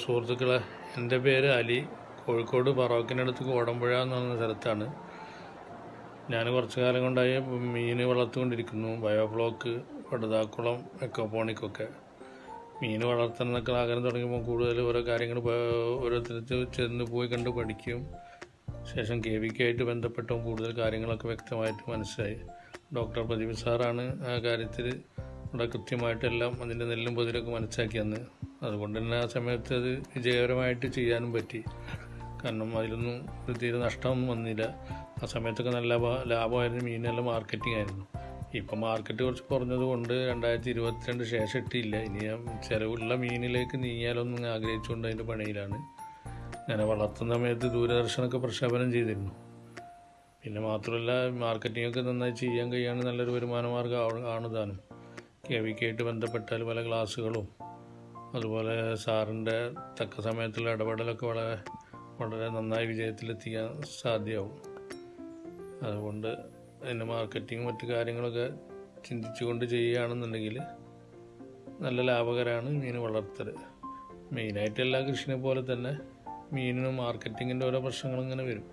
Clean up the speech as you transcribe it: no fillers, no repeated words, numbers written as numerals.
സുഹൃത്തുക്കളെ, എൻ്റെ പേര് അലി. കോഴിക്കോട് പറവക്കിനടുത്ത് കോടമ്പുഴ എന്ന് പറയുന്ന സ്ഥലത്താണ്. ഞാൻ കുറച്ച് കാലം കൊണ്ടായി മീൻ വളർത്തുകൊണ്ടിരിക്കുന്നു. ബയോബ്ലോക്ക്, പടുതാക്കുളം, എക്കോപോണിക്കൊക്കെ. മീൻ വളർത്തണമെന്നൊക്കെ ആഗ്രഹം തുടങ്ങിയപ്പോൾ കൂടുതൽ ഓരോ കാര്യങ്ങൾ ഓരോരുത്തർക്ക് ചെന്ന് പോയി കണ്ട് പഠിക്കും. ശേഷം KVK ആയിട്ട് ബന്ധപ്പെട്ട കൂടുതൽ കാര്യങ്ങളൊക്കെ വ്യക്തമായിട്ട് മനസ്സിലായി. ഡോക്ടർ പ്രദീപ് സാറാണ് ആ കാര്യത്തിൽ ഇവിടെ കൃത്യമായിട്ടെല്ലാം അതിൻ്റെ നെല്ലും പൊതിരൊക്കെ മനസ്സിലാക്കിയെന്ന്. അതുകൊണ്ട് തന്നെ ആ സമയത്ത് അത് വിജയകരമായിട്ട് ചെയ്യാനും പറ്റി. കാരണം അതിലൊന്നും ഒരു തീരെ നഷ്ടമൊന്നും വന്നില്ല. ആ സമയത്തൊക്കെ നല്ല ലാഭമായിരുന്നു. മീനെല്ലാം മാർക്കറ്റിംഗ് ആയിരുന്നു. ഇപ്പം മാർക്കറ്റ് കുറച്ച് കുറഞ്ഞത് കൊണ്ട് 2022 ശേഷം ഇട്ടില്ല. ഇനി ചിലവുള്ള മീനിലേക്ക് നീങ്ങിയാലൊന്നും ആഗ്രഹിച്ചുകൊണ്ട് അതിൻ്റെ പണിയിലാണ്. ഞാൻ വളർത്തുന്ന സമയത്ത് ദൂരദർശനമൊക്കെ പ്രക്ഷേപണം ചെയ്തിരുന്നു. പിന്നെ മാത്രമല്ല, മാർക്കറ്റിങ്ങൊക്കെ നന്നായി ചെയ്യാൻ കഴിയാണ് നല്ലൊരു വരുമാന മാർഗ്ഗം ആണ് താനും. KVK ആയിട്ട് ബന്ധപ്പെട്ടാൽ പല ക്ലാസ്സുകളും അതുപോലെ സാറിൻ്റെ തക്ക സമയത്തുള്ള ഇടപെടലൊക്കെ വളരെ നന്നായി വിജയത്തിലെത്തിക്കാൻ സാധ്യമാവും. അതുകൊണ്ട് അതിൻ്റെ മാർക്കറ്റിങ് മറ്റു കാര്യങ്ങളൊക്കെ ചിന്തിച്ചുകൊണ്ട് ചെയ്യുകയാണെന്നുണ്ടെങ്കിൽ നല്ല ലാഭകരമാണ് മീൻ വളർത്തൽ. മെയിനായിട്ട് എല്ലാ കൃഷിനെ പോലെ തന്നെ മീനിനും മാർക്കറ്റിങ്ങിൻ്റെ ഓരോ പ്രശ്നങ്ങളും ഇങ്ങനെ വരും.